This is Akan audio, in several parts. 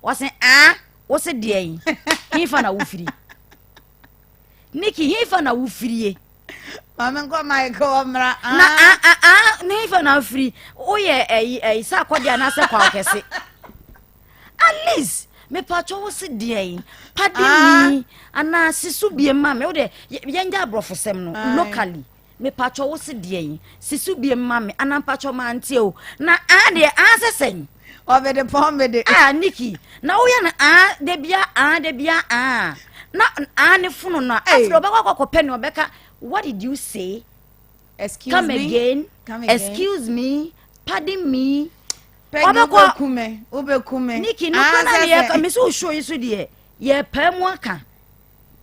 wase wose de hifa na wofiri Nicky hifa na wofiri mama nko Michael omra na hifa na wofiri oye sa kwade na se kwa okese at least me pacho wose de padi mi ana sisu bie ma me wo de yenja brofosem no locally me pacho wose de sisu bie ma me ana pacho ma ante o na de asesen Over the pombe Nicky na wo ya na de bia na ne funu na afro obekwa kokopɛ ne obeka what did you say excuse me again excuse me pardon me obekume Nicky no kana ye ka me so show you so de ye pamu aka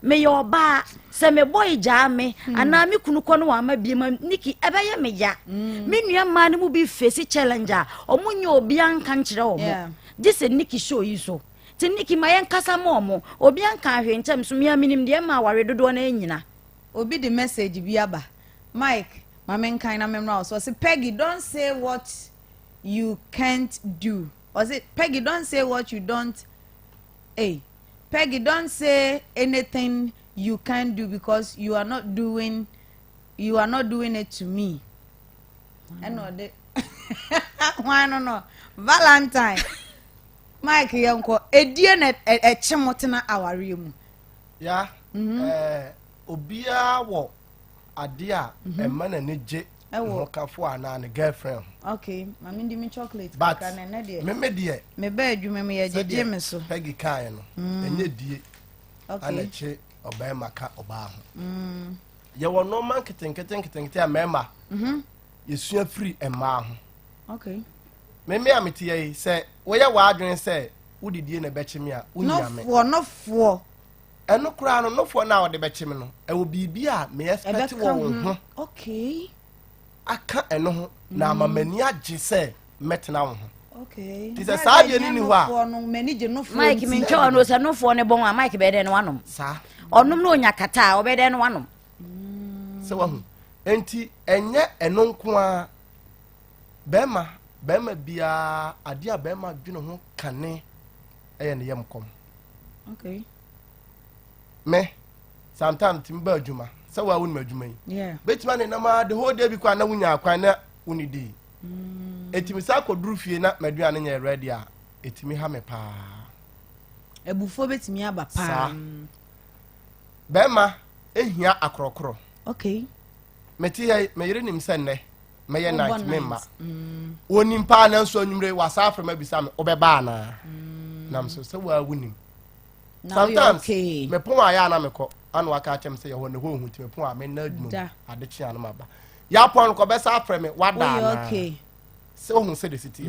me yo ba se me boy ja me ana me kunu ko no wa ma bi ma Nicky ebeye me ya me nua ma ne mu bi face challenge a omunye obi anka nkire omo this Nicky show you so ti Nicky mayen kasa momo obi anka ahwe ntem so me aminim de ma ware dodo na anyina obi the message bi aba Mike mamen kan na memra so say Peggy don't say what you can't do or say Peggy don't say what you don't Peggy don't say anything you can't do because you are not doing it to me. I know that. Why no Valentine Mike yanko edie na echemotena aware mu ya obia wo ade a ema na neje ho kafo ana ne girlfriend okay mami ndi mi chocolate ka na de me de me ba adwuma me ye jeje me so Peggy kan no enye die ana che oba maka oba ho ye wo no man keten a mema yesua free ema ho okay me amete ye say wo ye wa adwen say wodidie na beche a unyame no fo eno kura no fo na wo de beche me no e wo bibia me expect wo ho okay aka eno ho na mamani age say metena wo ho okay ti say sa ye ni ho a Mike me ncho no se no fo ne bon a Mike be de no wanom sa onum no onya kata a obede no wanom se wa hu enti enye eno nko a bema bia ade a bema dwene ho kane eye ne yemkom okay me sometimes tim ba adwuma se wa wonu adwuma yi yeah betima ne na ma the whole day bi kwa na wunya akwan na unidi etimi sa koduru fie na maduane nya ready a etimi ha me pa ebufo betimi aba pa bema ehia akrokro okay meti ya meyire nim se nne meye night memma wonim pa na nso anwumre wasa afrema bisa me obeba na nam so se wa wunim sometimes me pon aya na meko anu aka achem se ye ho ne ho hu ti me pon a me na adwum ade chi anu maba ya pon ko be sa afreme wada na okay se ho se de city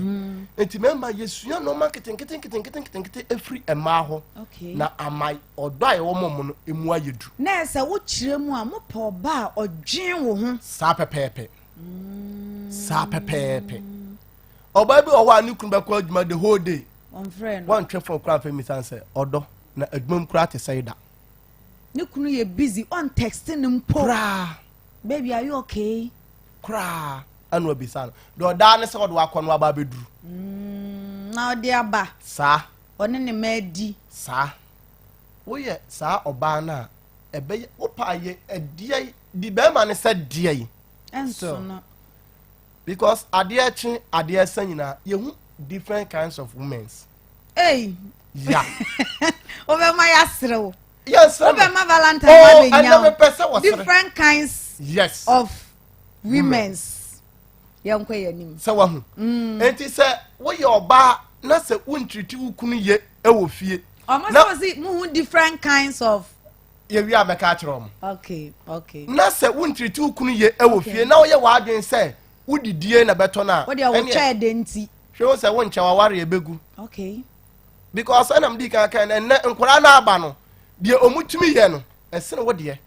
enti memma yesua no marketing keten efri ema ho na amai odo aye wo mom no emu ayedu na se wo kire mu a mo pa oba odwen wo ho sa pepepe oba bi owa ani kun be ko adwuma the whole day on friend one trip for crowd for me say odo na adwum kura te say da ni kunu ye busy on texting mpo baby are you okay kura anu obisa no do da ne se odo akọ aba beduru na odi aba sa one ne madi sa wo ye sa oba na ebe opa ye edie di be ma ne se die yi enso no because adie chi adie sanyina yehu different kinds of women yeah over my astro yes over my Valentine different kinds yes of women's yanko yanim se wa hu enti se wo ye oba na se untriti ukunu ye ewo fie na say mu different kinds of ye wi ameka kire okay na se untriti ukunu ye ewo fie na wo ye wa adwen se udidie na beto na wo de wo cha denti hwe se wo ncha waware ebegu okay because anam di kan en nkora na aba no de omutumi ye no esene wo de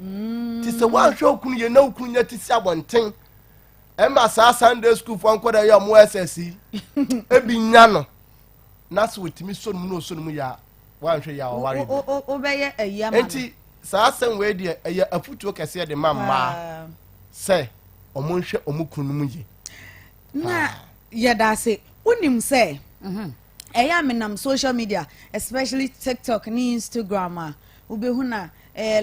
ti se wa hwe okunu ye na okunu nya ti si abonten emba sa Sunday school for nkora ye mo SSC ebi nya no na so wetimi so no so no ya wa hwe ya waware o be ye ayama enti sa asem we de ye afutuo kese de mamma se omonhwe omukunu mu ye na yeda se unim se eya menam social media especially TikTok ni Instagram ubehuna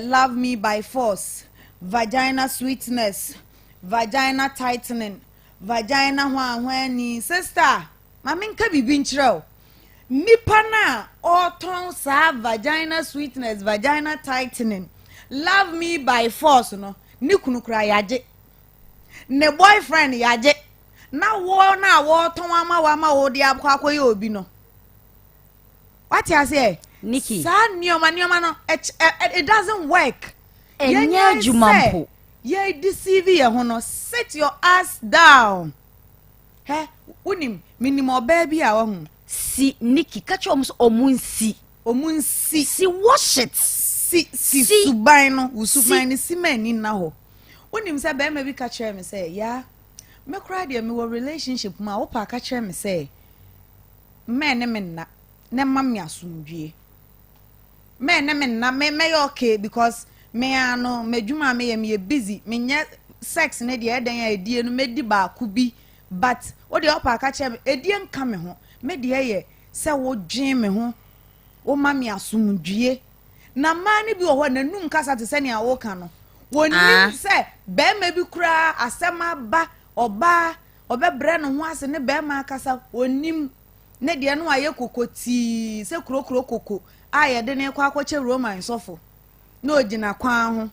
love me by force, vagina sweetness, vagina tightening, vagina hwanhwani. Sister mama nka bibi nkyerɛw nipa na oton sa vagina sweetness, vagina tightening, love me by force no ni kunu kura yaje ne boyfriend yaje na wo ton ama wo de akwakoye obi no. What you say Nicky, sa nioma no it doesn't work. Enya jumampo ye deceive ye ho no. Sit your ass down. He unim minimo baby a wo si Nicky catch omunsi si wash it si suban no usuban ni si mani na ho. Unim say be bi catch me say ya me cry dey me wo relationship ma wo pa catch me say men na ne mam me asumdwie men na me okay because me ano medwuma me busy me nya sex ne dey eden ya edie no medi ba ku bi but wo dey opa catch me edie nka me ho me dey ye se wo dwen me ho wo ma me asumdwie na ma ne bi wo ho na num kasa te se ne a wo ka no woni se be ma bi kura asema ba oba obebre no ho ase ne be ma kasa onim ne de no aye kokoti se krokro koko aye de ne kwa akwache roman sofo na ogina kwan ho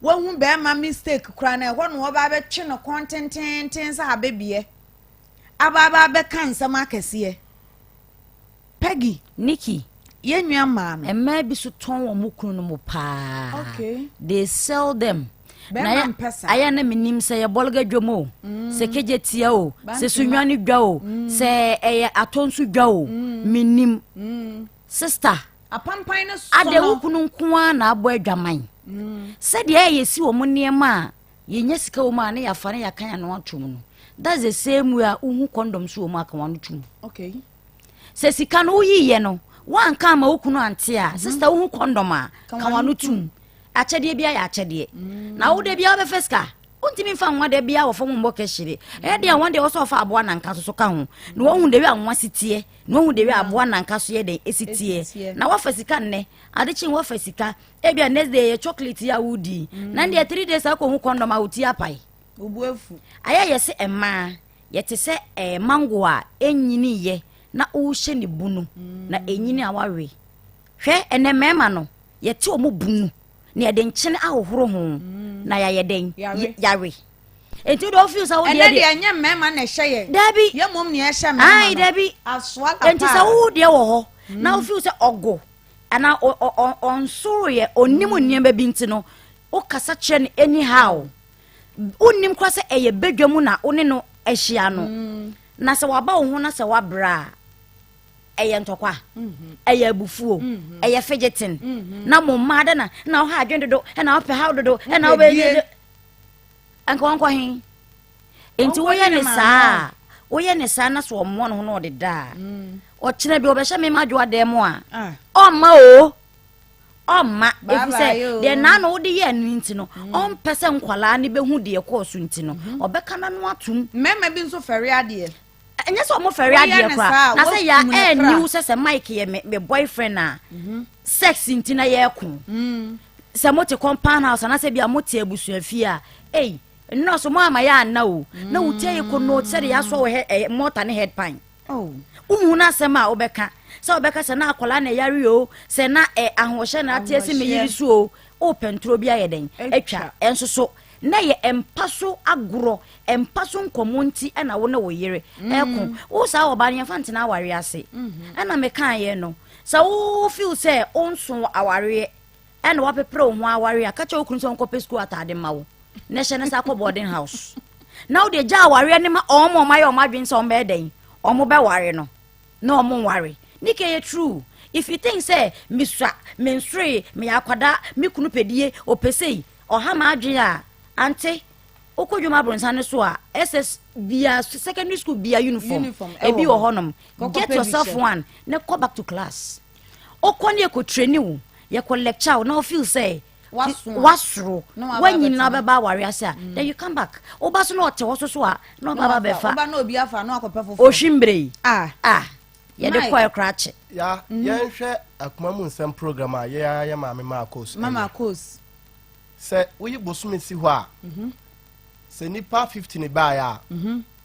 wo be ma mistake kura na ho no oba be twe no contententen sa abebie aba be kan sama akese Peggy Nicky yenua ma no emma bi so ton wo mukunu no mo pa. Okay, they sell them na aya na minim se ye bolga dwomo se kejetia o se sunwane dwa o se eye atonsu dwa o minim sister apampan no so ade wukunu nko na abo adwaman se de ye si wo mo niema ye nya sika wo ma na ya fa na ya kan na watom no that's the same way uhu condom so wo ma kan wanu tum. Okay, se sika no yiye no wan kan ma wukunu ante a sister uhu condom a kan wanu tum achede bia ya achede na wo de bia wo be feska untimi fa nwa de bia wo fo mo mboke hire e de won de wo so fa aboa na nka so ka ho na wo hu de wi anwa sitie na wo hu de wi aboa na nka so ye de esitie na wo fasika nne adechin wo fasika e bia next day ye chocolate ya wudi na de 3 days akọ hu condom a uti apai obuafu aya ye se ema ye te se mango a enyini ye na wo hye ne bunu na enyini a wawe hwe ene mema no ye te o mo bunu ne de nkyene ahohoro ho na ya yeden yare enti do feel sa wo de de anya mema na hye dabi ye mom ne hye mema ai dabi aswala enti sa wo de wo ho na wo feel sa ogo ana on so ye onim niam bi nti no o kasa kye ne anyhow onim kwa se eye bedwamu na one no ehia no na se waba wo ho na se wabra eye ntokwa eye abufuo eye fidgeting na mo mada na ho adwendodo na ope how dodo na obe anko anko hin enti wo ye ne saa na so mo no no de da o kire bi obehye me madwo dem a o ma efuse de na no de ye nu nti no on pese nkwala ne behu de ekoso nti no obeka na no atum mema bi nso fere ade enye so mo fere ade kwa na say ya new se Mike ye me boyfriend a sex nti na ye ko se mo te compound house na say bia mo te abusuafi a no so mo ama ya na o na wutie ko no se de ya so wo motor ne head pan umu na sema obeka se obeka se na akola na yare o se na ahohye na atiesi me yiri so o pentro bia ye den atwa enso so na ye empaso agoro empaso nkomonti na wo na wo yere eko wo sa wo ba ne fa ntena aware ase na me kan ye no sa wo feel say onso aware na wo pepre ho aware aka che okunu so nkope school atade ma wo na hye na sa ko boarding house na wo de ja aware ne ma omo ma ye omadwen so mbe den omo be ware no na omo ware Nicky ye true if you think say miswa menstray me akwada me kunu pedie opesei oha ma adwen a ante okodwuma bronsan so a SS bia secondary school bia uniform ebi wo honom get yourself one na go back to class okoni e ko training wo ye ko lecture na feel say wasro when you na baba ware ase a then you come back oba so na ote wo so a na baba be fa oba na obi afa na akopefofo ohwimbre ye de koy krache ya yenhwe akoma mu nsem program a ye mama course se we bosumi si ho a se nipa 50 ne ba ya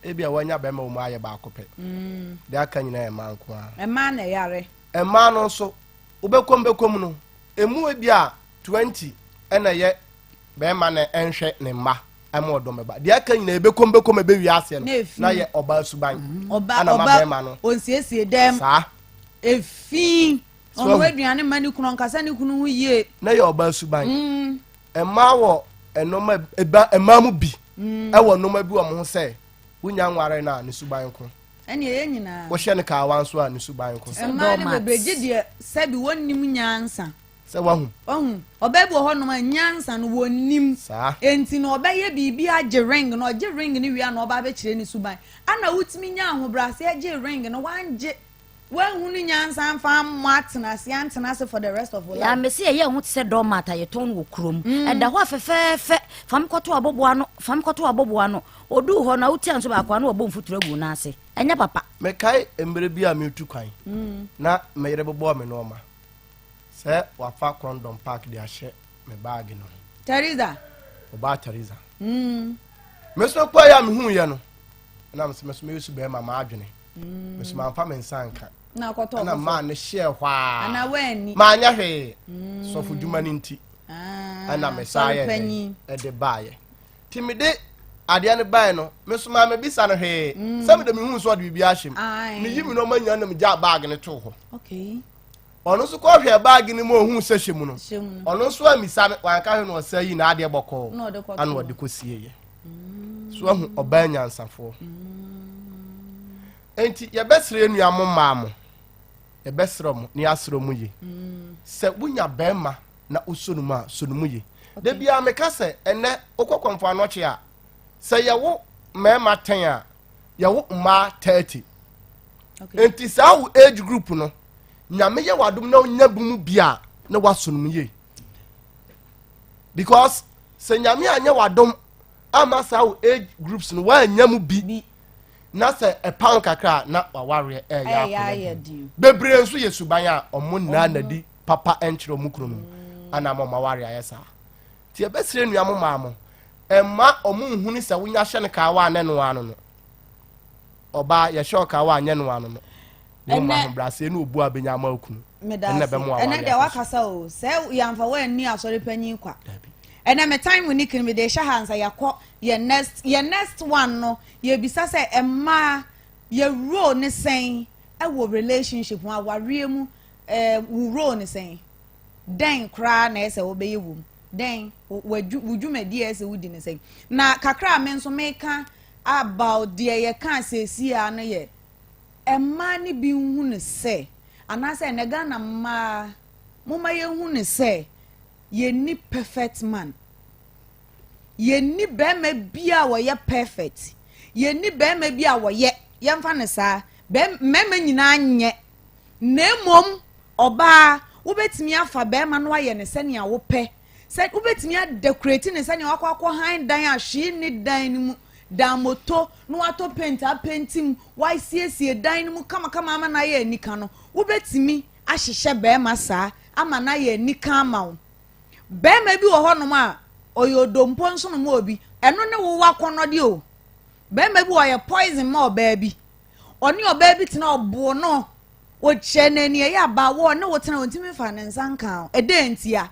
ebia wanya ba ma mu aye ba akopɛ de aka nyina e man ko a e man na yare e man no so bekom no emu ebia 20 ena ye ba ma na enhwe ne mma ama odom ba de aka nyina bekom be wi ase no na ye oba suban ana ma ba ma no onsiesie dem sa efi onwe aduane ma ni kunu nkasa ni kunu hu yie na ye oba suban ema wo enoma ema mu bi ewo noma bi wo mo se wunya nware na ne suban ko ene ye nyina wo hye ne ka wanso a ne suban ko ema ne bebeje de sabi wonnim nyansa se wahu obebu ho no nyansa no wonnim enti no obeye bibi age ring no age ring ni wi na oba be kire ne suban ana wutimi nya ahobrase age ring no wanje wan ni nyansa mfa matna se antena se for the rest of life ya me se ye hu se do mata ye ton wo krom eda ho afefefe fam koto aboboa no odu ho na uti anso ba kwa na obo mfutura gu na ase enya papa me kai embre bi a me tu kwan na me yere bobo me no ma se wa fa condom pack de ahye me bag no Teresa oba Teresa me so kwa ya me hu ye no na me so me yusu be ma adwene me so ma fa me nsanka na koto na ma ne hye hwa ana wani ma anya hwe so fu dwuma ni nti ana me sa ye e de baye timide ade ne bae no me so ma me bisa no hwe sam de me hu so de bibia ahyem me yimi no manya na me ja bag ne to ho okay ono so ko hwe bag ni mo hu se hyem no ono so amisa wan ka hwe no sa yi na ade boko ana wode ko sie ye so hu oba nyansafo enti ye besre nua mo maamo ye besre mo ni asro mu ye se bunya bema na usonum a sonum ye de bia me ka se ene okokomfo anoche a se ye wo mema 10 a ye wo ma 30 enti sa wo age group no nyame ye wadom na onya bumu bia na wasonum ye because se nyame anya wadom ama sa wo age groups no wa anya mu bi na se e pound kakra na waware ya bebre nso yesuban a omo na nadi papa enchiro mu krum ana mo maware ayesa ti e besire nua mo maamo emma omo nhuni se wonya hye ne ka wa ne no ano no oba ye hye ka wa anye no ano no mo ma ho brase ne obu abenya ma okunu ene be mo ene de wakasa o se yamfa wa ni asori panyin kwa ene me time we nikin me de hye hansa yakọ ye next one no ye bisa se emma ye role ne sen e wo relationship wa ware mu wo role ne sen den kra na ese wo be yewu den wudwumadi ese wudi ne sen na kakra me nso meka about the ye kan sesi a no ye emma ne bi hu ne se anase ne ga na ma moma ye hu ne se ye ni perfect man ye ni be ma bia wo ye perfect ye ni be ma bia wo ye mfa ne sa be mema nyina anye na emom oba wo betimi afa be ma no aye ne se ne a wo pe se wo betimi a decorate ne se ne akwa han dan ahwe ni dan ni mu dan moto no ato paintim why siesie dan ni mu kama ama na ye nika no wo betimi ahyehye be ma sa ama na ye nika ama wo be ma bi wo ho no ma oyodompo nso no mo obi eno ne wo wakono de o be ma bi wo ye poison ma oba bi oni oba bi tina obo no wo che na ni ya ba wo ne wo tina wontimi fa ne nsanka e de ntia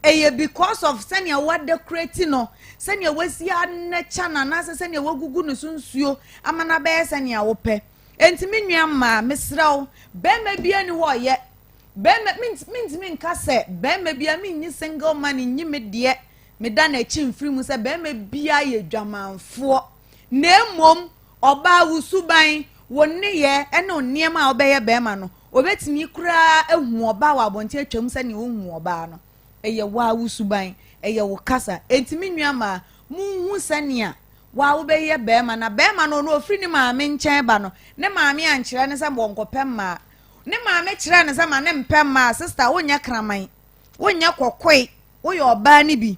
eye because of senia wa decorate no senia wasia na chana na senia wagugu no sunsuo amana be senia wo pe entimi nua ma mesraw be ma bia ni wo ye be ma mintimi nka se be ma bia mi nyi single man nyi me de me da na chi mfiri mu se be ma bia ye dwamanfo na emom oba wusuban wonne ye ene onniema a obeye be ma no obetimi kura ehu oba wa bonte atwam senia wo hu oba no eye wa wusuban eye wo kasa entimi nua ma munhu sania wa wo be ye be ma na be ma no no ofri ni ma me nchen ba no ne ma me ankyere ne se bonkopem ma ne ma me kyere ne se ma ne mpem ma sister wonya kraman wonya kokoi wo ye oba ni bi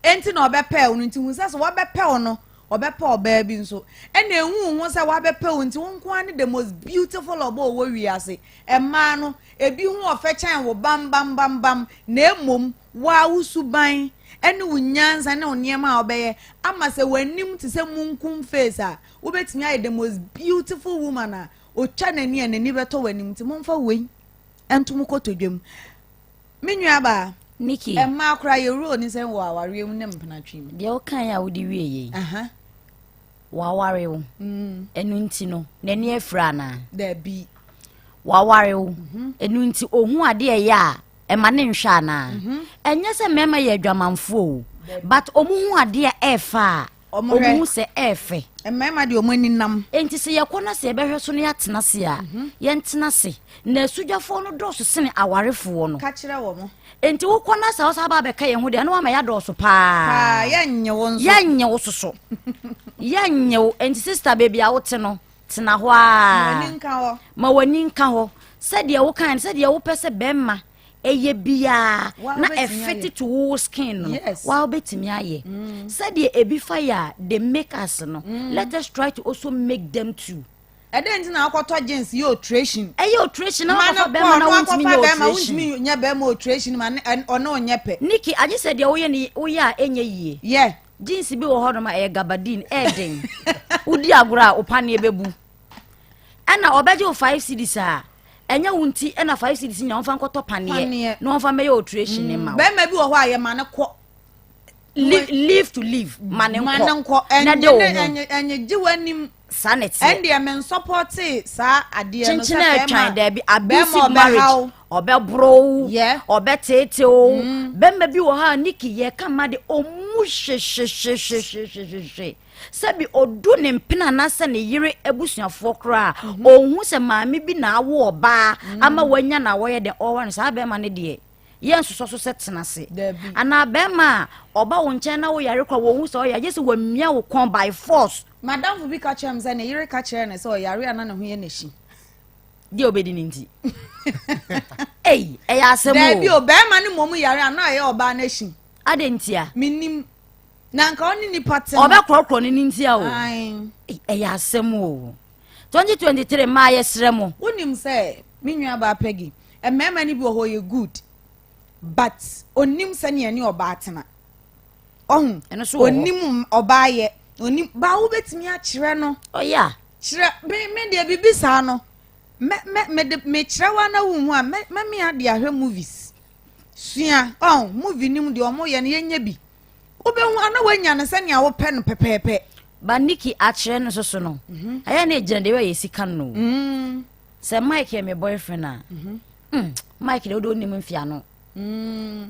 enti na obepe onu nti hu se so wo bepe ono obepa obabi nso ene ehu ho say wa bepa wonti wonko ani the most beautiful obo wo wiase ema no ebi hu ofechan wo bam bam bam bam na emom wa usuban ene wunyansa ne oniema obeye ama se wanim te se munkum face a wo betimi aye the most beautiful woman a otwa nani anani beto wanim ti momfa wei entum kotodwem menua ba Nicky Emma akra ye ro ni se wo aware mu ne mpenatwim de o kan ya wo di wie ye wa ware wo enu nti no nani afra na da bi wa ware wo enu nti ohun ade ye ya ema ne nhwa na enye se mema ye adwamanfo o but omuhu ade e fa omuhu se efe emma de omani nam enti se ye kona se behwe so ne atena se a ye ntena se na sudwafo no doso sene awarefo no ka kire wo mo enti wo kona se wo saba be ka ye hu de na wa ma ya doso pa yenye wo nso yenye wo soso yenye wo enti sister baby a wote no tena ho a ma wani nka ho se de wo kan se de wo pese bemma eye bia na effect to wo skin no wa obetimi aye said the ebi fire they make us no let us try to also make them too eden na akoto jeans yo altration altration na wa be ma na wontimi no altration nya be ma altration ma ono onye pe Nicky aje said the wo ye ni wo ya enye yie yeah jeans bi wo ho no ma e gabardine eden udi agura opane ebebu ana obeje 5 cedis a enya wunti ena 5 cedis nya onfa nkoto panie no onfa me altration ni ma be ma bi wo ho aye ma ne ko live to live man nko na de enye jiwanim sanity and the men support sa ade no sa twan da bi abusive marriage obe bro obe tete o bemba bi wo ha Nicky ye kama de omu hye sabi odu ne mpena na se ne yire abusuafo kra ohun se maame bi na awo oba ama wanya na wo ye de owa no sa be ma ne de yen so setena se ana be ma oba wo nchen na wo yare kwa wo hu so ya just wo mia wo kon by force madam fu bi ka chem ze ne yire ka chere ne so yare ana ne hu ye ne shi di obedi ni nti eh ya asemo da bi o be ma ne momu yare ana ye oba na shi ade ntia minim na nka oni ni pattern oba krokro ni ntia o ya asemo 2023 ma ye sremo unim se minua ba Peggy emema ni bi ho ye good but onim se ne ani oba atena eno so onim oba ye onim ba wo betimi a kire no oya kire me de bibisa no me kire wa na wu hu a me ade ahwe movies sua movie nim de omo ye ne yenya bi obehu ana wanya ne se ne a wo pe no pepepe ba Nicky a kire no so no aya na ejina de we yesika no se Mike me boyfriend a Mike de odo nim mfia no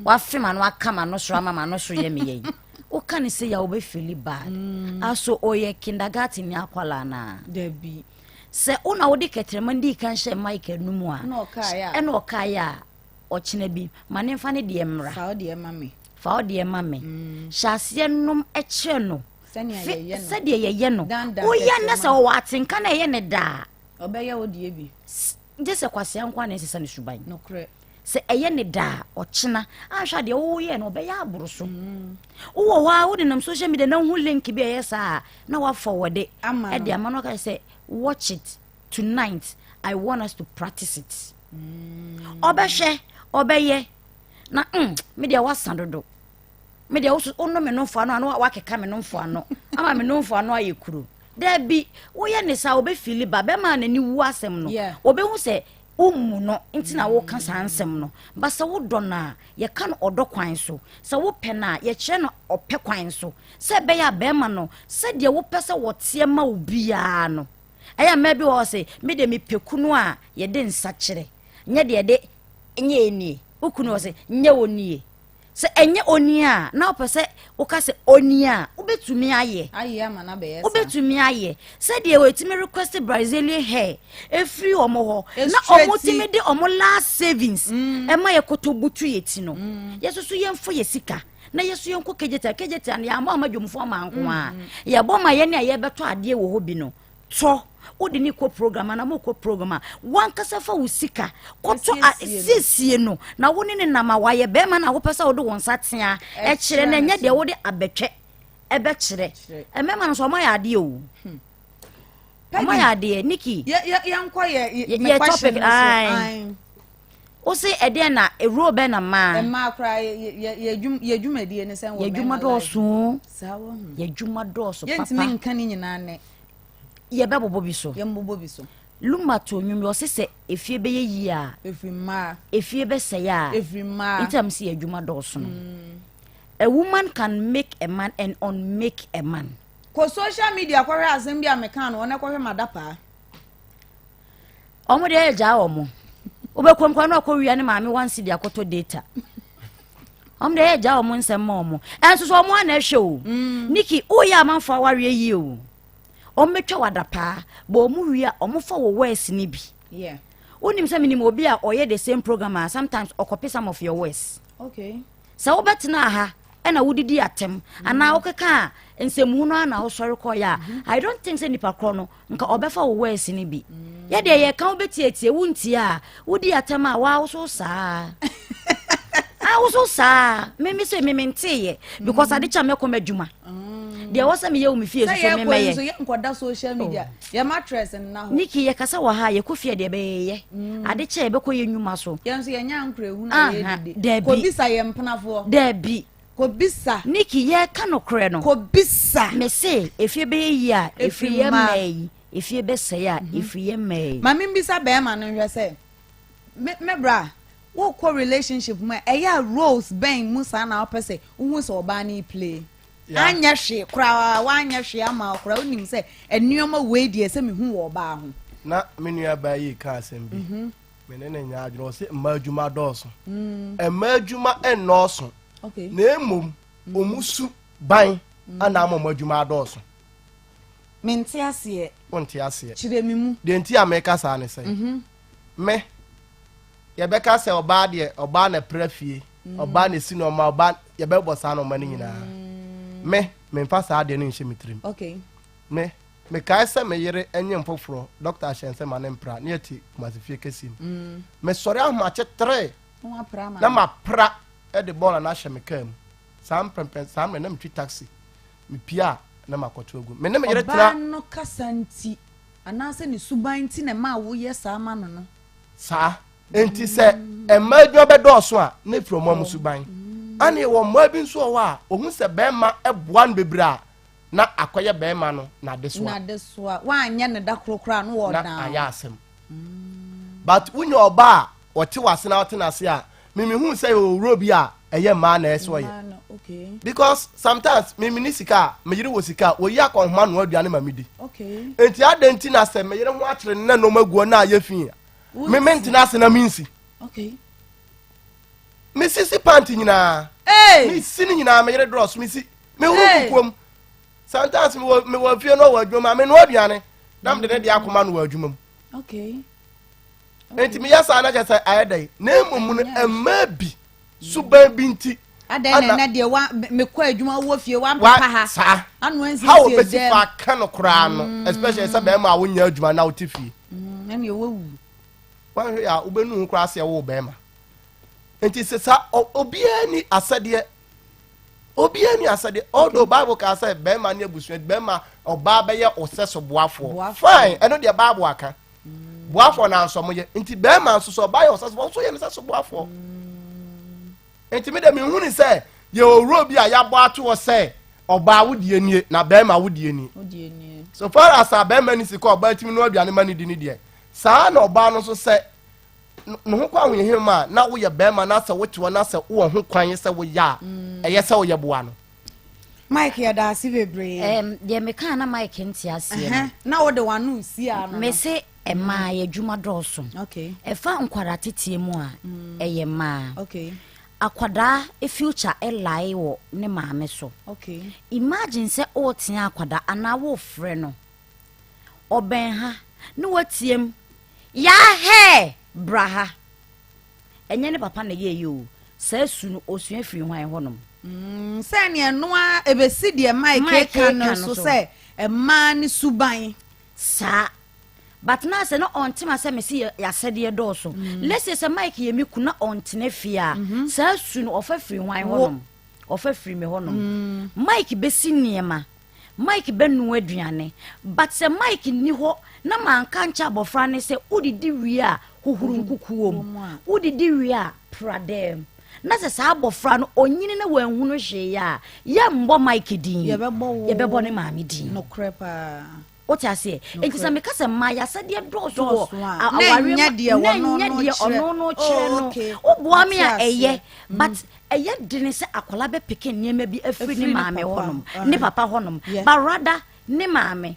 wa fema no akama no so ama no so ye me ye o kan se ya obe feel bad aso oye kindergarten ni akwala na da bi se una wodi ketrema ndi kan hye Mike anumu a na okaya ena okaya ochina bi mane mfa ne de mra fa o de mame hyase nom eche no se de ye no o ya na se o atenka na ye ne da obeya odi ebi je se kwase ankwa na sesa ne suban no kre se eye ne da ochina ahwa de wo ye no obeya aboroso wo wa wo de nam social media na hu link bi yesa na wa forward e de amano ka say watch it tonight I want us to practice it obehwe obeye na media wasandodo media wo no me no fo ano wa keka me no fo ano ama me no fo ano ayekuru da bi wo ye ne sa obe feel ba be ma na ni wu asem no obe hu se umu no ntina wo ka sansem no ba se wo do na ye ka no odo kwan so se wo pe na ye kire no ope kwan so se be ya be ma no se de wo pe se wo tie ma obia no aya ma bi wo se me de me pekunu a ye de nsa kire nye de nye eni okunu wo se nye oni se enye oni a na opese wo ka se oni a obetumi aye ama na be yes obetumi aye se de wetimi request Brazilian hair efri omo ho na omo timi de omo last savings e ma ye kotobutu yeti no yesusu yemfo ye sika na yesu yenko kejeta na ya ma amadwomfo amanko a ye bo ma ye ne ye beto ade wo hobi no to odi ni ko program na mo ko program wan kasa fa usika ko to siesie no na woni ne nama waye be ma na wo pesa wo do won satea e kire na nya de wo de abetwe ebe kire emema no so mo ya ade o mo ya ade Nicky ya nkọ ye topic ai o se ede na ewuro be na ma kra ye dwumadie ne sen wo ye dwuma dọọso sawo ye dwuma dọọso papa ye ntime nka ni nyina ne ye be bobo bi so luma to nwum yo se efie be ye yi a efie be se ya itam se ye dwuma dọọso no a woman can make a man and unmake a man ko social media kwahwe asem bia meka no one kwahwe madapa omo de ye ja omo obekom kwa no akọwia ne maame wansi dia koto data omo de ye ja omo nsem ma omo enso so omo na ehwe o Nicky o ya manfa ware yi o omo metwa wadapa bo omo wia omo fa wo words ni bi onim se minim obi a oye the same program sometimes okopi some of your words so obetena ha ena wudidi atem ana okeka nsemu no ana osori ko ya I don't think say nipa kro no nka obefa wo words ni bi ye de ye kan obetietie wunti a wudi atem a wa so saa so saa me say me nteye because adicha me koma adwuma de wo say me ye wo me fie so me meye so ye nkoda social media ye mattress na ho Nicky ye kasa wa ha ye ko fie de be ye adicha ye be ko ye nwuma so ye nso ye nya nkrehu na ye dide ko bisa ye mpenafo de bi ko bisa Nicky ye ka no kre no ko bisa me say efie be yi a efie ye mai efie be say a efie ye mai ma me bisa be ma no hwe say me bra wo ko relationship ma eya roles ben musa na opese wo so oba ni play anya hwe kra wa anya hwe ama kra onim say enuoma we die se me hu wo oba ho na menua ba yi ka asem bi me ne nya adwo se madwuma dọọso madwuma enoso na emom omusu ban ana madwuma dọọso menti ase wonti ase chire mimu de nti ameka sa ne say me ye beka se oba de oba na prafie oba na si no ma oba ye be bosa no ma ni nyina me mfa sa de no nhye mitrim me kai se me yere enye mfoforo doctor shense ma ne mpra ne ati masifie kesim me sori ahma che 3 na ma pra e de ball na hye me kam sam prempen sam na mtwi taxi me pia na makoto agu me ne me yere tra no kasanti anase ni subanti na ma wo ye sa ma no no sa enti se emadwo be dọọso a na fromo am suban ane wo ma bi nso wa ohun se be ma eboa no bebra na akoye be ma no na desoa wa anya ne da krokra no wo na dan aya asem but unyo oba wote wase na wote na se a mimi hu se owuro bi a eye ma na eso ye because sometimes mimi ni sika me yire wo sika wo ya kon homa no aduane ma midi enti adenti na se me yire ho akyere na no maguo na aye fi me mentina se na minsi me sisi panty nyina me sini nyina me yire dross me si me hu kukom sometimes me wo fie no wa adwuma me no aduane dam de ne dia akoma no wa adwuma enti me yasa na jesa ayedai na emum no ema bi suban bi nti adan na de wa me kwa adwuma wo fie wa papa ha anu ansi how be si fa kan kra no especially say be ma wo nya adwuma na wo ti fie na me wo wu wan ya ubenu kra se wo be ma enti se sa obiani asade although bible ka say be ma na abusu be ma oba be ye oseso boafo fine eno de bible aka boafo na nso ye enti be ma nso so ba ye oseso so ye nso boafo enti me de me hu ni say ye owuro bi a ya bo ato wo say oba wodi anie na be ma wodi anie so far as a be ma ni sika oba timi no aduane ma ni di ni de saa na oba no so say no ho kwa hwe ma na wo ye be ma na say wo tiwo na say wo ho kwan say wo ya eye say wo ye boa no Mike ya da si bebre de me kan na Mike nti ase na wo de wanu si a no me se ema ye dwuma dọọso e fa nkwara tetie mu a eye ma akwada e future e lie wo ne maame so imagine say o tia akwada ana wo frɛ no oben ha ne watiem ya he braha enye ne papa na ye yo sa su no osua firi hwan honom se ne no a ebesi de Mike kan no so se e ma ne suban sa but na se no ontima se me si ya sede dọọso let's say Mike ye mi kuna ontene fia sa su no ofa firi hwan honom ofa free me honom Mike besi niema Mike benu aduane but se Mike ni ho na manka ncha abofra ne se udidi wie a hohuru nkukuom udidi wie a pradem na se sa abofra no onyini na wanhunu hwe ya mbo Mike din ye bebo ne maame din no crepa What I say, it is a make us a Maya said, dear Bros, nya dear one no okay. Oh, Boamia, a ye, but a yet didn't say a colabe picking near maybe a free mammy honum, ni papa honum, but rather ni mammy.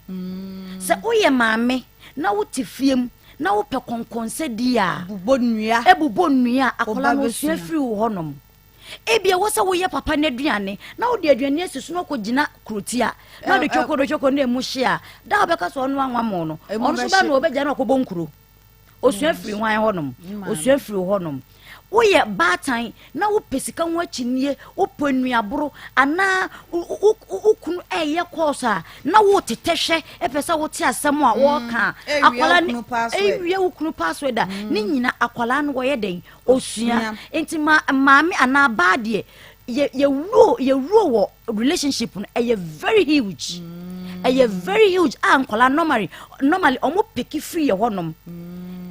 So, oh, ye mammy, now what if him, now per conse dia, Bonia, Ebu Bonia, a colabo free honum. Ebia wasa wo ye papa na aduane na wo de aduane asusu no ko gina krutia na de choko na emu hia da obeka so no anwa mo no ono so ba na obeja na okobo nkuro osua firi hwan honom osua firi honom wo ye batan na wo pesika ho achinie wo ponuaboro ana ukunu eye kosa na wo tetehwe epesa wo ti asem a wo ka akwala ni ewie ukunu password a ni nyina akwala no wo ye den osua enti maami ana baade ye wo relationship no eye very huge very huge ankwala normally omo peki free ye honom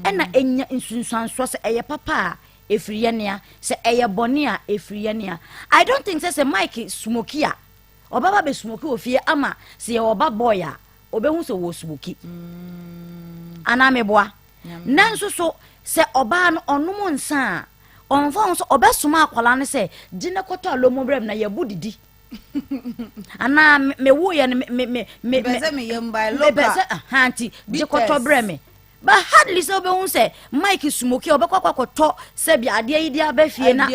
ena enya nsunsuanso se eye papa efriyania se eye bonia efriyania I don't think say Mike smoky a obaba be smoky ofie ama se ye oba boy a obehu se wo smoky ana meboa nanso so se oba no onom nsa onfa so obesuma akwala ne se gine koto alomo brem na ye budidi ana me wo ye me beze me yemba loka beze hanti je koto brem but hardly so be won say Mike smoky obekwakwakwoto se bia ade yi dia ba fie na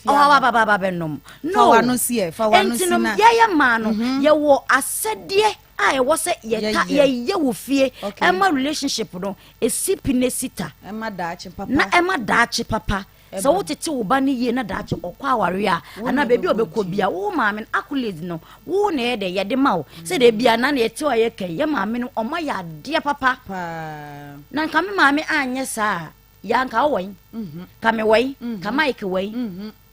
o baba benom no fa wano sie na ye ma no ye wo asede a ye wo se ye wo fie ema relationship no esipine sita ema daachi papa so wo tete wo ba ne ye na daachi okwa aware a ana bebi obekọ bia wo maame accolade no wo na ye de ye de ma wo se de bia na ye te o ye kan ye maame no o ma ya de papa na nka me maame anye sa ya nka wo ka me wai ka Mike wai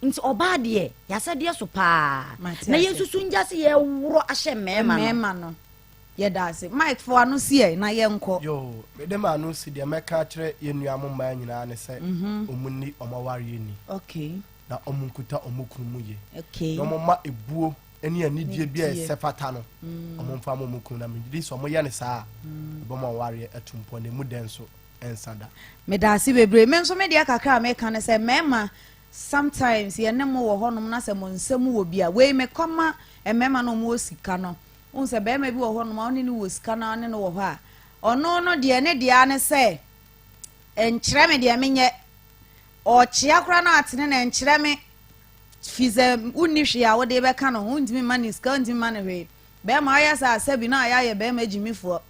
nti oba de ya se de so pa na ye susu njase ye woro ahye mema no ye da se Mike for anu sie na ye nko yo me dem anu si de meka kire ye nuamo ma nyina ne se omuni omaware ni okay na omunkuta omukunu ye okay no mama ebuo eni anidie bia esefata no omumfa momukunu na me so mo ye ne saa bomo ware atumpo ne mu denso ensada me da se bebre me nso me dia kakra me kan se mema sometimes ye ne mo wo honom na se mo nsem wo bia we me koma mema no mo sika no unse be ma bi wo honom oni ni wo sika na oni no wo ho a ono no de ne de ane se enkyere me de menye o chia kra na atene na enkyere me fize unni hwe a wo de be ka no undimi mani sika undimi mani hwe be ma aya sa asabi na aya ye be ma jimifo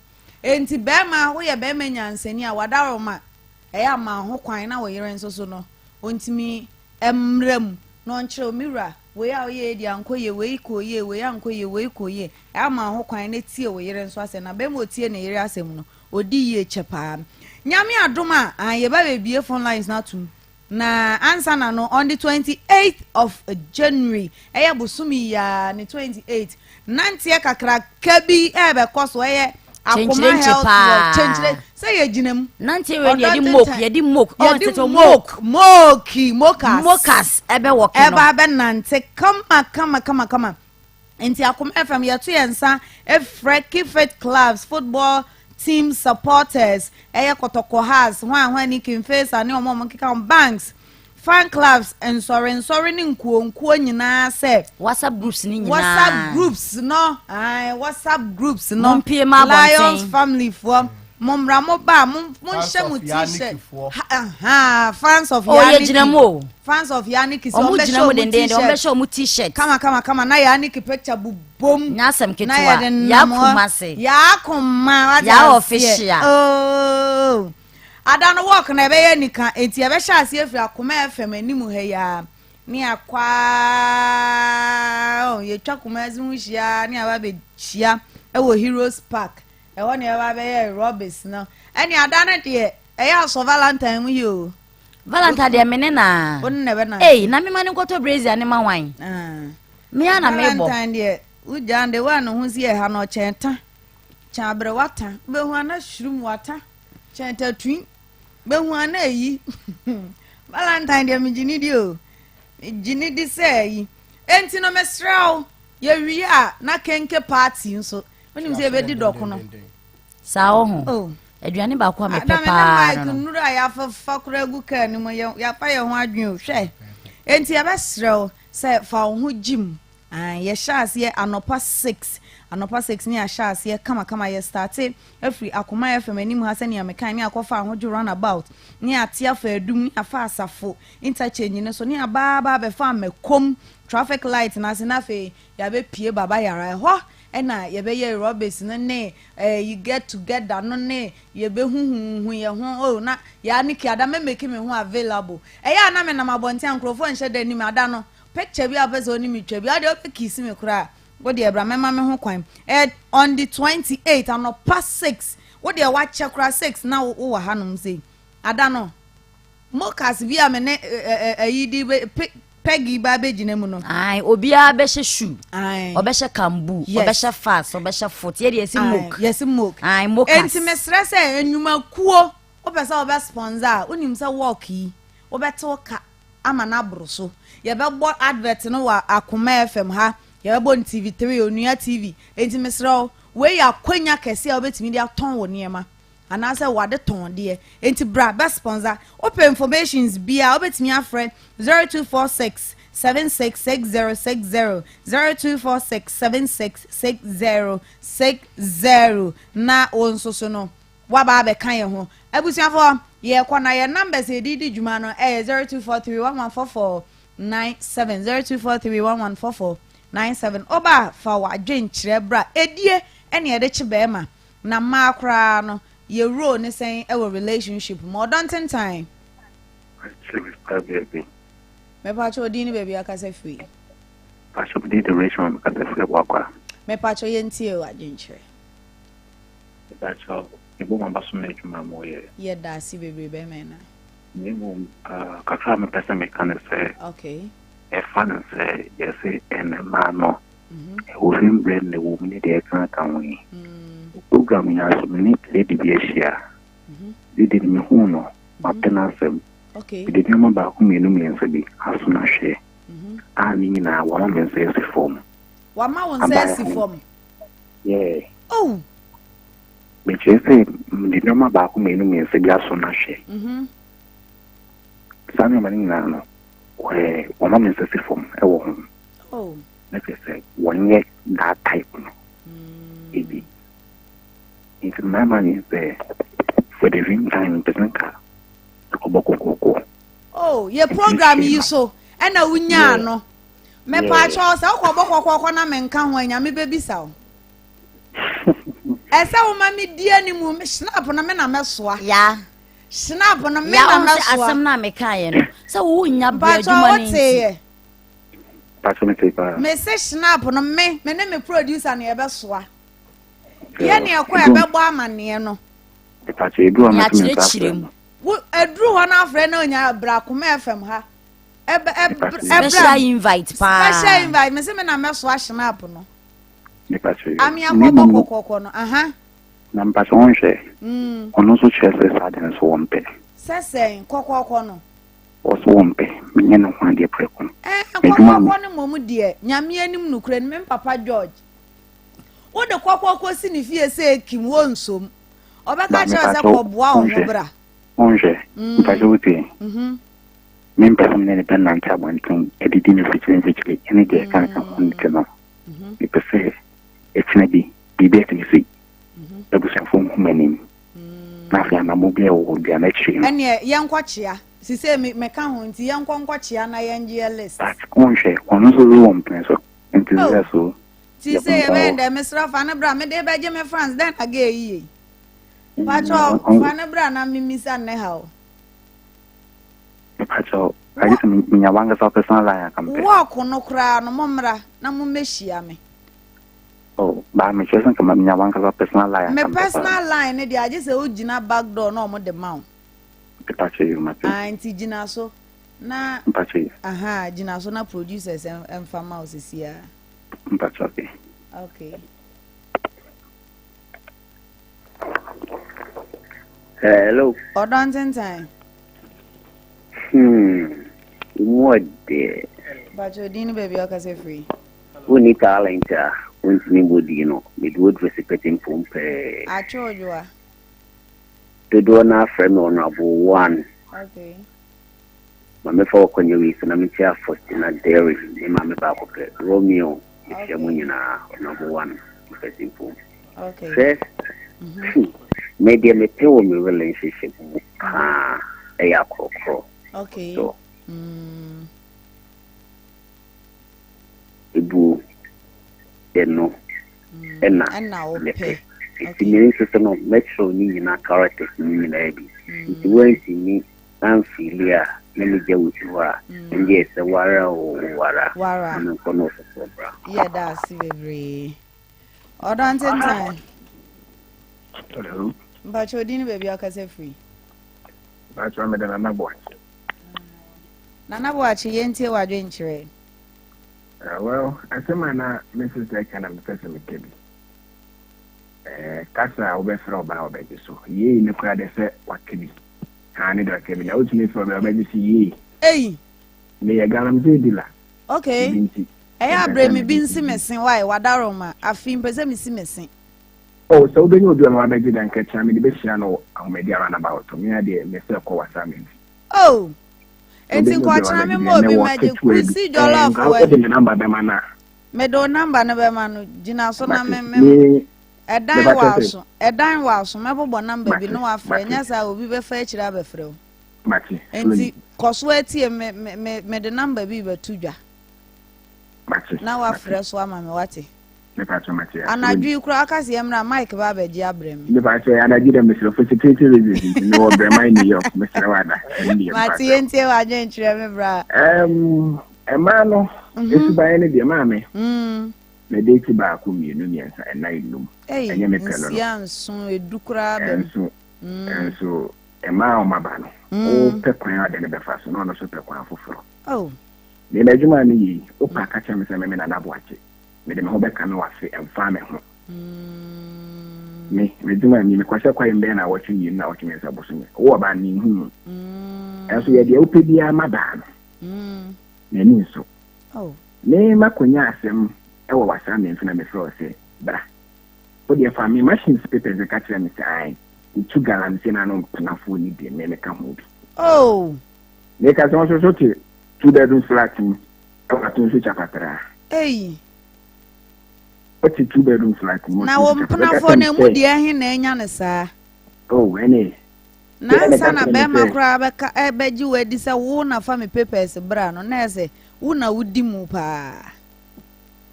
enti be ma wo ye be ma nyansani a wadaro ma eya ma ho kwan na wo yere nso so no ontimi emrem no nkyere omiwra we a ye di ankoye we ikoye we ankoye we ikoye ama ho kwan na tie we yere nso ase na be mo tie na yere asem no odi ye chepa nyame adoma ye ba bebie phone lines na tum na answer na no on the 28th of January eya busumi ya ni 28 nantie kakra kabi be koso eye akoma health change say ye ginam nantie we ye di mok mokas ebe work no eba be nante kama enti akoma FM ye to yensa Freki Fit Clubs football team supporters eye kotoko has hwan ni Kimface ani omo nkeka banks fan clubs and sorry ni nkuo nyina se WhatsApp groups ni nyina WhatsApp groups no Lions family for momra mo ba mon hye mu t-shirt fans of Yaa Nicky fans of Yaa Nicky so be show mu t-shirt kama na Yaa Nicky picture bubom nyasem ketwa ya kumase ya kuma ya official oh adano work na be ye nika enti e be hye ase afiri akoma FM animu ha ya ni akwa ye twa kuma azu hia ni aba be hia e wo Heroes Park e woni e ba be ye Robes no eni adano de e ya so Valentine mu yo Valentine de menena won na be na na me mane koto brazier ne ma wan me ana me bo Valentine de ujande wa no hu si e ha no chenta chabre wata be hu ana shrum wata chenta twin be hu ana yi Valentine de me gini di o gini di say yi enti no mesraw ye wi a na kenke party nso onim se be di doko no sa wo ho oh aduane ba ko me Adam pepa na no nuru ya fa kura gu ka ni mo ya pa ye ho adwen o hwe enti ya besrew se fa wo ho gym ye shase ye anopa 6 ni ya shase ye kama ye start every akoma FM anim ha se ni amekan ni akofa ho ju runabout ni atia fa adum ni afa asafo interchange ne so ni aba be fa mekom traffic light na se na fe ya be pie baba yara ho ena ye be ye robbers ne you get together no ne ye be hu ye ho oh na Yaa Nicky ada me make me ho available ya na me na mabonti ankrofo nche da ni me ada no picture bi abezo ni me twa bi ade o kiss me kura go de ebra mema me ho kwan on the 28th and past 6 wo de wa che kura 6 na wo wa hanom sei ada no mokas bi a me ne ayidi Peggy ba be jinemu no ai obia be hye shoe ai obehye kambu obehye fast obehye foot ye de esi moke yes moke ai moke enti me stress enwuma kuo opesa obe sponsor onim se work yi obeto ka ama na broso ye be bo advert no wa Akoma FM ha ye be bo TV3 onua TV enti me sro we ya kwanya kese obetimi dia ton wo niema anase wade ton de enti bra be sponsor open informations bia obetimi afre 0246 766060 0246 766060 na onsoso no waba be kan ye ho abusuafo ye kwana ye numbers e didi djuma no 0243114497 0243114497 oba fa wa dwenkyere bra edie ene ede chebema na ma kra no ye ro ne sen e relationship more don't time me pa cho di ni baby akase free pa cho di the ratio akase free kwa me pa cho ye ntie wa dwenkyere pa cho ibo mamba so me djuma mo ye da si baby be me na ni mo kakra me pesa me kan se okay e fan se yes en mano o rimbre ne wo me de kan kan program ya so me lady bi ehia didi me hu no mapena sem okay didi me ba ku me no me nse bi aso na hwe ani na wa me nse si form wa ma won se si form yeah oh me chese didi me ba ku me no me nse bi aso na hwe sanu mani na no wa ma me nse si form e wo ho oh na say one year that type no ebi it's my money there for the time person ka ko oh ye program yi so e na wunya no me pa cho se ko bokoko na me nka ho anya me bebisa o ese wo ma me die ni mu me snap na me na me soa ya snap na me na me soa asem na me kae no se wo nya bia pa cho djuma o ni te me say snap no me ne me producer na ye be soa ye ne ekwa e be bo amane no pa che edu ya amati me chirechirem wo edru ho na afre na onya bra Akoma FM ha special invite pa special invite me say me na me soa snap no me pa che ami akwa bokoko no aha na mpa che onhwe ono so chese sadin so wompe sesen kokoko no o so wompe me no ho ade preko kokoko no momu de nyame anim nukure me papa George wo de kokoko si ni fie se kim wo nsom obeka che se koboa wo bra onhwe mpa che wote me mpa me ne ben nan ta bontin edidi ni fichiri ene de kan kan no me pese etina bi bet ni si ebusen fo humanim na fa na mo bia wo bia na chi ene ye nkwochia si se me ka ho nti ye nkwochia na ye ngie list onhwe ono so ro wompen so enti so si se ye be nda mesra fa na bra me de be je me France then aga yi pacho fa na bra na mimisa ne ha o pacho ayi se minya wanga sa personal line kampe wo ko no kra no momra na mo mehia me oh ba me chese kama minya wanga sa personal line me personal line ne dia je se o gina back door no mo de mawo pacho you mate anti gina so Na mpacho aha jina so na producers emfama osisia mpacho okay okay hello odontentan what bacho dini baby okase free uni talent untini body no with wood reciprocating pompe achojwa to do na friend honorable one okay mame for kwenye wisi na mitia Faustina Dairy ni mame bako ke Romeo Okay. na number one reciprocating pompe okay first maybe me tell me relationship ya kokro okay so ibu eno enna ope okay meaning system of metro ni na characters ni na ebi it went ni anfilia na me je wuwa nje se wara no kono so bra yeah that's very odontentan hello bacho dini baby okase free bacho me da na boy nana boachi yentie wadwe nkyere well asema na Mrs. Eka na mfese mekebi kasa obefra oba obeje so ye ni kwa de se wakebi ha ni da kebi na otumi fro be obeje si ye ei me ya garam ze dila okay eya bremi bi nsi mesen why wadaroma afi mpese mi si mesen oh so be no do na obeje dan ka cha me de be hia no ahomedi ara na ba to me ade me se ko wasame oh enti kwa chana me mo bi maje kusi jollof we de number be mana me do number na be manu jina so na me edan waso me bobo number bi no afre nya sa obi be fa akira abefre o mati enti koso atie me de number bi be tudwa mati na wa afre so ama me wate me pa to mati anadwi kura akase emra mike ba be ji abrem me pa to anadwi de mesro for security reasons no obrema in New York mesra wada mati enti wa dwen kyerɛ me bra ema no esu ba ne de ma me me date ba ko mienu miensa enna inum enye me pelo no sianso edukura be enso ema o maba no o pe kwan ade ne be fa so no no so pe kwan foforo oh me na juma ni yi o pa ka cha me se me na na boache me de me ho be ka me wafe emfa me ho me juma ni me kwasha kwa imbe na wachi yi na wachi me sa boso me wo ba ni hu enso ye de o pe bia maba no na ni so oh me makonya asem ewo wasa me mfina me fro se bra o de fa me machines papers e ka kire me se ai utu galan se na no penafo ni de me ka ho bi oh me ka so te 2-bedroom flat ni e wa tun so chapatra ei o ti 2-bedroom flat ni na wo penafo na mu de ahin na enya ne saa oh ene na sana be makra be ka e be ji wadi se wo na fa me papers bra no na ese wo na wudi mu pa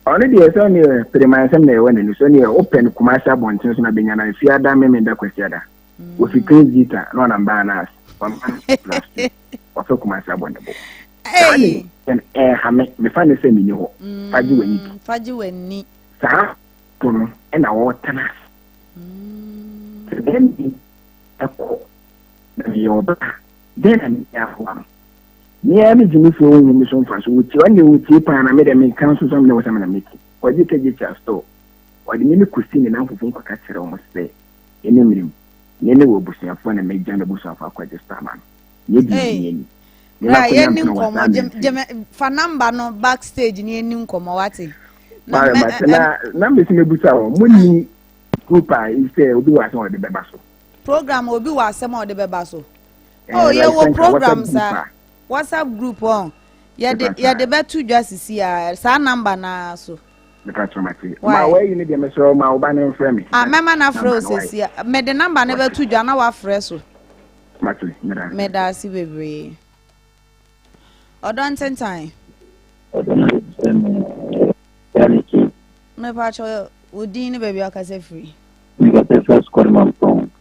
oni de so ni premansem na ewe ni so ni open commercial bontin so na benya na fiada me da kwasiada wo fi kredita no na mba na plastic wo so commercial bonde bo ei ha me fa ne se mi ni ho faji wani sa to no e na wo tana then eko na yo ba then ya ho ni ya mi jimi fo wo mi so mfa so wuti wani wuti pa na me de me kan so so me wo sama na meki kwaji keje cha store wadi mi kusi ni na mfufu kwa ka kire wo se ene mirim ni ne wo busuafo na me jana busuafo akwaje star man ye bi ni na ye ni nkomo je fa number no backstage ni ni nkomo wate na me sime busa wo muni group a ise obi wa so de beba so program obi wa asem o de beba so oh ye wo program sa WhatsApp group on ya de betu jasisi a sa number na so the patronati ma we ni de me so ma oba na frɛ me mema na frɛ osisi me de number na betu dwa na wa frɛ so matli me da si bebre odontentan Yaa Nicky me pacho udin ni baby akase free me got the first call my phone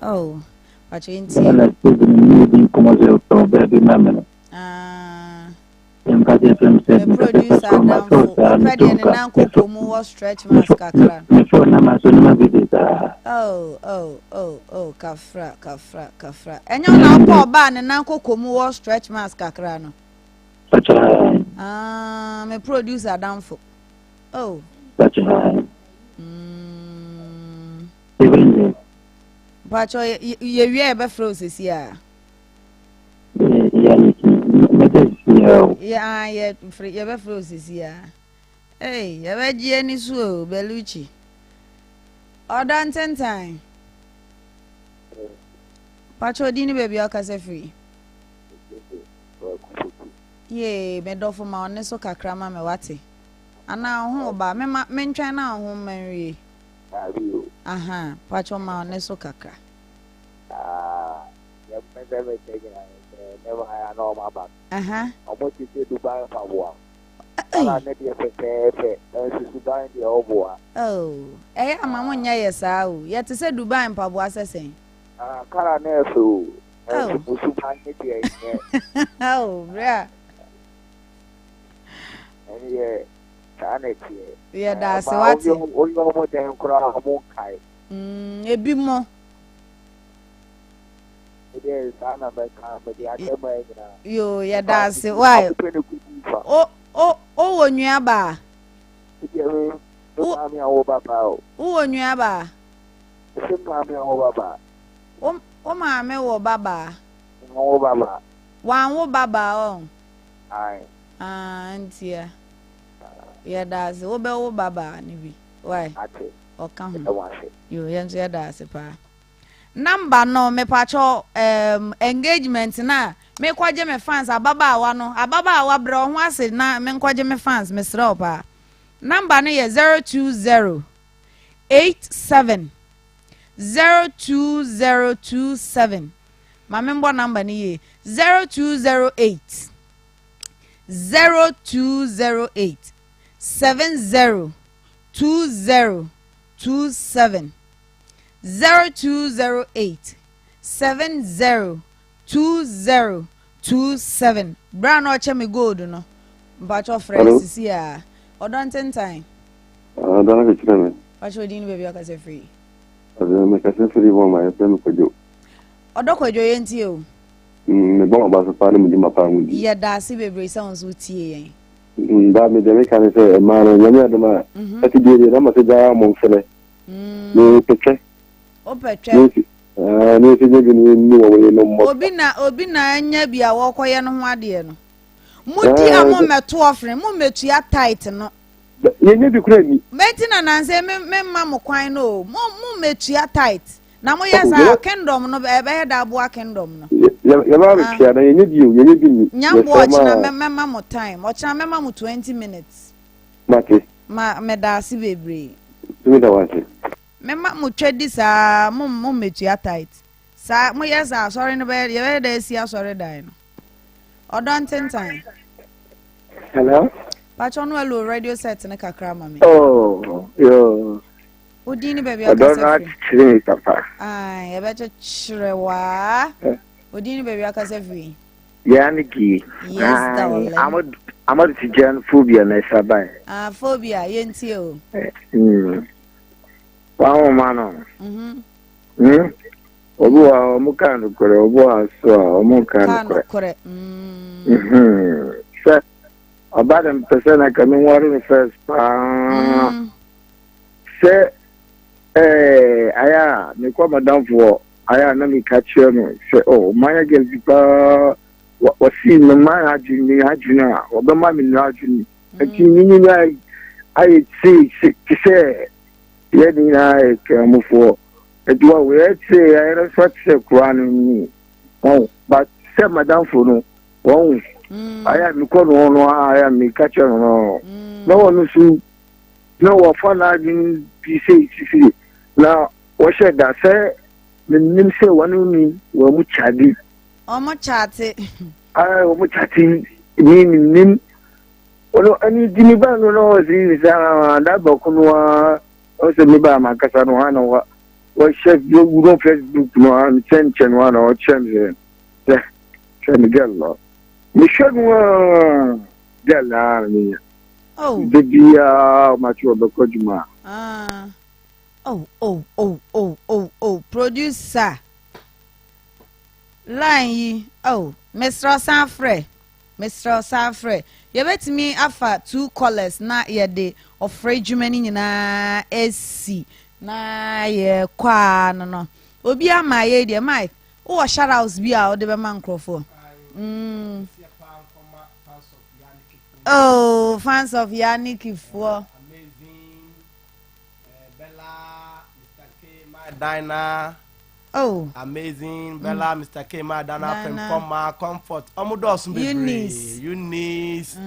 oh pacho inti and I told him you be come as a baby mama ah em ka just me producer Adamfo opedi ne nanko komu wo stretch mask kakra me phone number so no be this oh kafra enyo na opo ba ne nanko komu wo stretch mask kakra no such a me producer Adamfo oh such a Pacho ye wie be frosesi a Yaa Nicky ye free ye be frosesi a hey ye be gie ni so beluchi odan tentan Pacho di ni baby akase free ye me do for ma one so kakra ma me wate ana ho ba me ntwan na ho manwie aha Pacho ma one so kakra ya me never I know my back almost to Dubai for war ala ne de pepe Dubai de oboa ama mo nya yesa o ye te se Dubai mpabo asesen kara na so musu ban ne de bra yeah sanity yeah that's what you mo den kura mo kai ebi mo yo ya that's why o wonua ba o wonua ba o ma me wo baba wan wo baba on antia ya that's wo be wo baba ni bi why o kan ho yo yenso ya that's pa number no me pacho engagement na me kwaje me fans ababaawa no ababaawa bro ho ase na me kwaje me fans me sra pa number no ye 02087 ma me mbo number ni ye 0208 702027 0208702027 Brown oche me gold no mpacho fresh si a odon tentan dana ke chire me pacho din baby akase free me kase free bo ma efe me kojo odokwajo yenti o me bo ba so pa ne mu di mapa mu di ye da si bebre sound so tie yen da me de me kan se ma no nyame adama ati di na ma se ja mo mfele me peche opetwe ni se je ni wo we no mo obi na anya bia wo koye no ho ade no mudi amo meto ofre mo metu ya tight no ye ne bi kura ni meti na nanse me ma mo kwan no mo metu ya tight na mo yesa kingdom no be he da bo kingdom no ya ba be kia na ye ne bi ni nyambo ochina me ma mo time ochina me ma mo 20 minutes mate ma me da si bebre mi da wase mema mo twedi sa mo metu ya tight sa mo yesa sorry no be ye da si sorry dan no odon tentan hello pacho no hello radio set ne kakra ma me oh yo odini baby akase free papa ai e be chirewa odini baby akase free Yaa Nicky yes darling amad tijan phobia na sabai phobia yenti o wa mano obuwa omukano kore obuwa so omukano kore se abadam persona coming water first se aya me kwa madam for aya na mi catch no se my girl people wasi no my hajuna obama mi no hajuni ati ni I say ye ni na kramufo edwa we say I no sort say kwanu ni but se madam for no aya mi ko no aya mi catch no no su no wa fana din bi say na wo she da se nim se wanu ni wo mu chadi o mu chati wo mu chati ni ono ani dini ba no zi za da ba kunwa o se mi ba ma kasa no ana wa she yo go Facebook no an chen wa no chen ze mi gello mi shagwa girl na me. Oh. Baby mature bekojuma. Producer. Line yi. Oh, Mr. Sanfre. You bet me afa 2 colors na ye de of regiment nyina SC. Na ye kwa no. Obi ama ye de Mike. Oh, shout outs bi a o de be man crofo. Oh, fans of Yaa Nicky for amazing. Bella, Mr. K, my Dina. Oh, Amazing. Bella, Mr. K, my Dina, from my comfort. Omudos Eunice.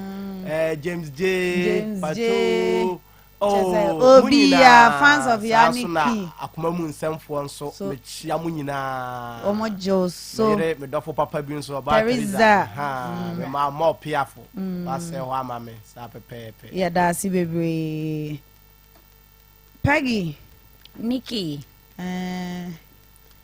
James J. Oh, Obia, fans of Yaa Nicky. Akumamu nsɛmfoɔ nso mekyia mu nyinaa Omojo so me dɔfo papa bi nso ɔba Teresa me ma more piafo wasɛ hɔ ama me saa pɛpɛɛpɛ ya da si bebre Peggy Nicky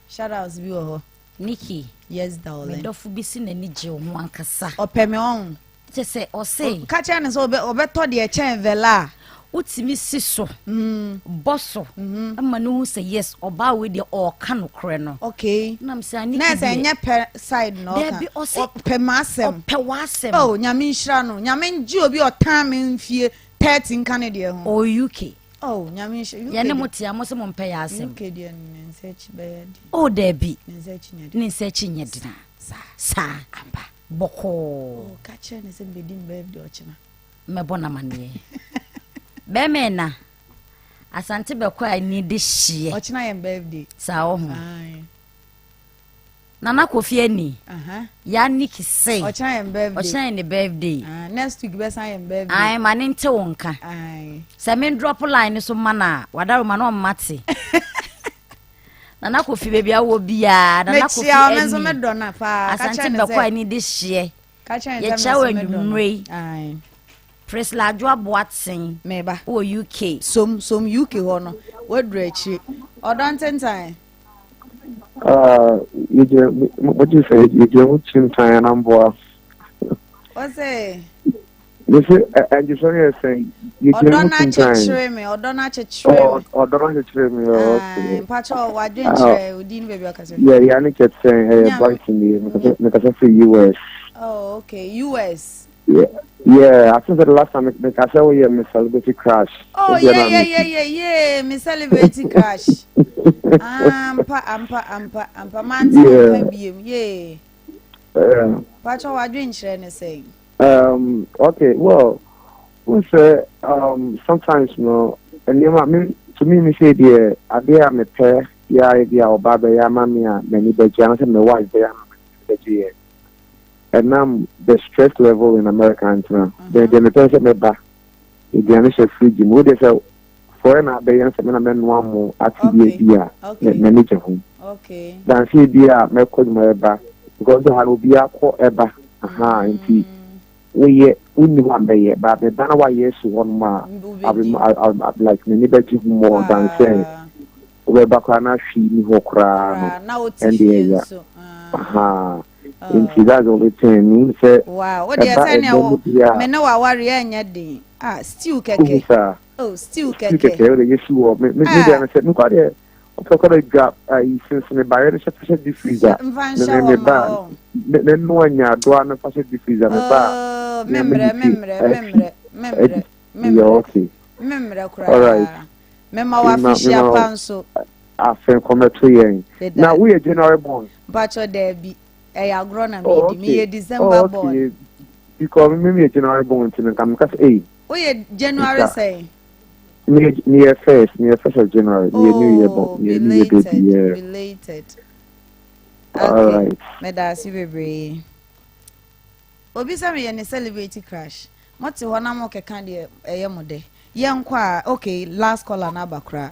shout outs bi ho Nicky yes darling me dɔfo bi si n'ani gye ho ankasa opeme on te sɛ ɔse ka kyɛ ne sɛ obeto de ɛkyɛn vela utimi si so boso ama no hu say yes oba we de o ka no kore no okay nam say ani na say nya per side no ka pe masem pe wasem oh nyame nhira no nyame ngi obi otan me mfie 13 kan de ho o UK oh nyame nhira ya ne motia mo se mo mpe ya asem UK de ne search be ya di o da bi ne search nya dina sa amba boko oh ka che ne se be di birthday o china mebo na mane Bemena asante bekwa ani de hye ochina yem birthday sa wo ho nana kofi ani Yaa Nicky say ochina yem birthday next week be san yem birthday ai mane nte wonka se men drop line so mana wadaro ma no mate nana kofi baby awo bia nana kofi ani me do na fa asante bekwa ani de hye ye chawa nwumrei Press la joa boatin meba o UK some UK ho no wadru achi odon tentan What you say? You do chin time and boy. What's it? You say, and you say, you do chin time. Or don't actually Or don't actually me. Okay. Pacho, what didn't you? Didn't baby? Yeah, Yaa Nicky saying, boy, to me, because I say US. Oh, okay, US. Yeah, I think the last time I saw you, Miss Celebrity Crash. Oh, yeah, Miss Celebrity Crash. Ampa, man, yeah. Pacho, what didn't you say? Okay, well, we say, sometimes, you know, and you know, to me, say, dear, I dare me pair, yeah, idea, or Baba, yeah, mammy, many beginners, and my wife, there, and now the stress level in America and the person me back the initial free gym would say foreign abeyance and men one more at the manager home. Okay. Then see dear me call my back because there will be a call ever and see we only one day but the banner why yes one more I'll like many better more than say we back on a she hokra and the Inti that's all the time. Wow, what do you say now? Me know I worry anything. Still keke. Oh, still keke. Keke, yes you are. Me I said no quite. I'm talking about gap. Since me buy the shop the freezer. Me buy. Me no one ya do na pass the freezer me buy. Memre. Yeah, okay. Memre kura. All right. Mema wa fishia panso. I think come to yen. Now we are January born. Bacho Debbie. I grown and me December born. Because me January born to come because oh yeah January say near first of January new year born related all right me da si bebre obi say me ye celebrate crash moti ho na mo keka de eye mo de ye nkwa okay last caller na bakra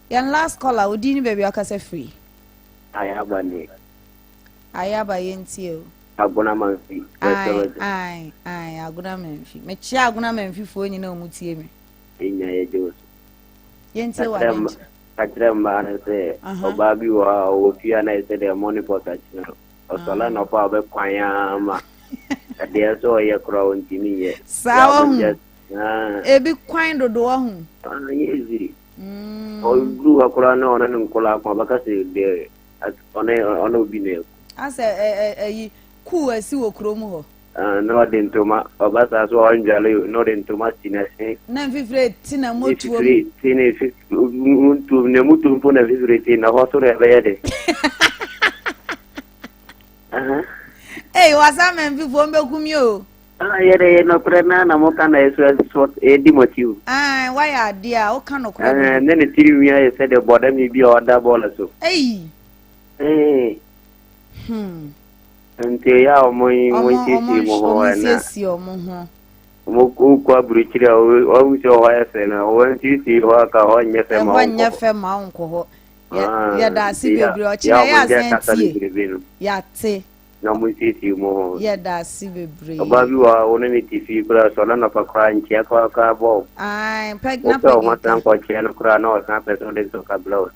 yan last caller odi ni baby akase free ayaba yentio agona manfi ai agona manfi me chia agona manfi fo nyina omutie me enya ye jos yentio wa katre mbana se obabi wa ofia na ise de money pot achino osola no pa be kwanya ma Adeɛ so ɔyɛ kora ɔntimi yɛ. Saa ɔhu. Ebi kwan dodo ɔhu. Easy. Ɔguru akora na ɔno ne nkola akɔ baka sɛ de ɔno obi na ɛkɔ. Asɛ ɛyi ku asi wɔ kurom hɔ. Na ɔde ntoma ɔbasa so ɔnjale na ɔde ntoma si na se. Na mfifire ti na motuo. Mfifire ti na mutu na mutu mpo na mfifire ti na hɔ so na ɛbɛyɛ de. Wasa me mfifo mbekumi o. Yere no krena na mo kana eso edi motiu. Why adia o kan no krena. Ne tiri wi aye se de boda mi bi order ball so. Nte ya o mo titi mo ho na. Sisi o mo ho. Mo ku kwa bruchira o wi se ho ese na o titi ho ka ho nye fe ma. Ho nye fe ma nko ho. Ya da si bebre o chira ya sentie. Ya te. Na mo titi mo. Ya da si bebre. Oba bi wa one ni tv kura so na pa kra nche ka bo. Peg na peg. O ma tan ko che na kura no na person de so ka blow.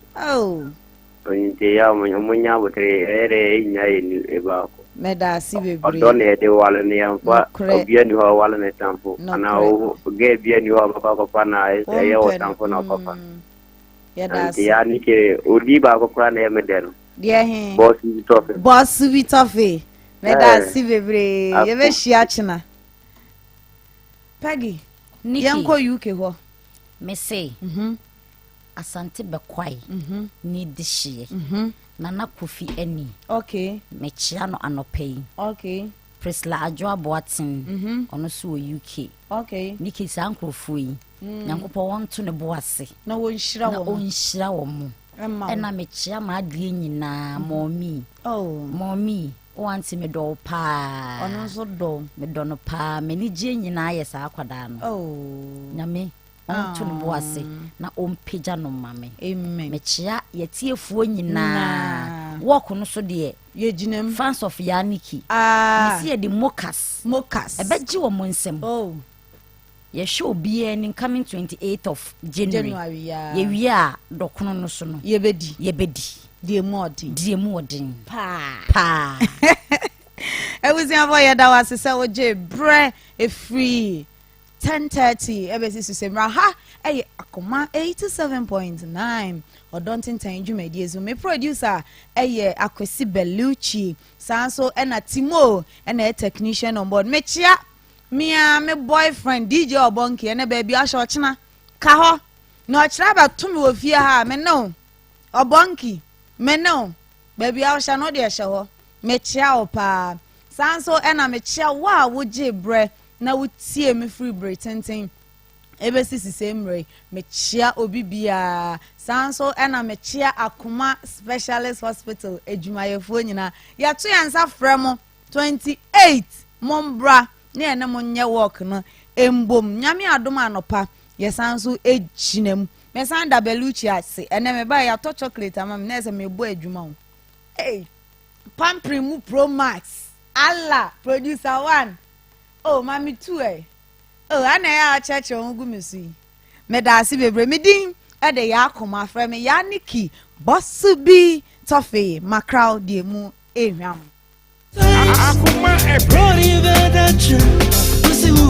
Nte ya mo nya botre ere nya ni e ba ko. Me da si bebre. O ne de wala ni amfa obi ni ho wala ne tampo. Na o ge bi ni ho ba ko pa na e ye o tampo na papa. Ya da si. Ya Nicky odi ba ko kura na e me de no. Dear he boss be toughy. Me da si bebre. Ye be shia china. Peggy, Nicky. Yanko UK ho. Me say. Asante bekwai. Ni dishie. Nana Kofi eni. Okay. Me chia no anopei. Okay. Prisla Adwoa Boatin. Ono so UK. Okay. Nicky sankrofo yi. Nyankopɔ wonto ne boase. Na wo nhyira wo. Na onhyira wo mo. Ena me chia ma adie nyina mommy. Mommy. O anti me do pa. Ono so do. Me do no pa. Me ni gye nyina ye sa akwada no. Nyame onto ne boase na ompagya no mame. Amen. Me chia yetiefuo nyina. Walk no so de ye ginem fans of Yaa Nicky. Me see the mokas. Ebegye wo mo nsem. Ye show be in coming 28th of January. Ye wi a dokono no so no. Ye bedi. Die modin. Pa. E was yan boy da was se wo je bre e free 10:30 e be si se mra ha e akoma 87.9 odontin tan dwumadi ezu me producer e Akwesi Bellucci sanso e na Timo e na technician on board me chia me boyfriend DJ Obonki ene baby asho china ka ho na ochira ba tumi wo fie ha me no Obonki me no baby asho no de ehye ho me chia opa sanso ena me chia wa wo je bre na wo tie me free bre tenten ebe sisi semre me chia obi bia sanso ena me chia Akoma Specialist Hospital edwumayefo nyina ya to yansa fremo 28 mombra ne ene monye work no embom nyame adom anopa yesanso ejinem me san da Bellucci ase ene me ba ya to chocolate amam na ese me bo adwuma o Pamprim Pro Max Allah producer 1 mami 2 ana ya cheche on gu mesu me da si bebre me din e de ya Akoma fra me Yaa Nicky boss bi toughy macrow de mu ehwam Akoma e brody bedachu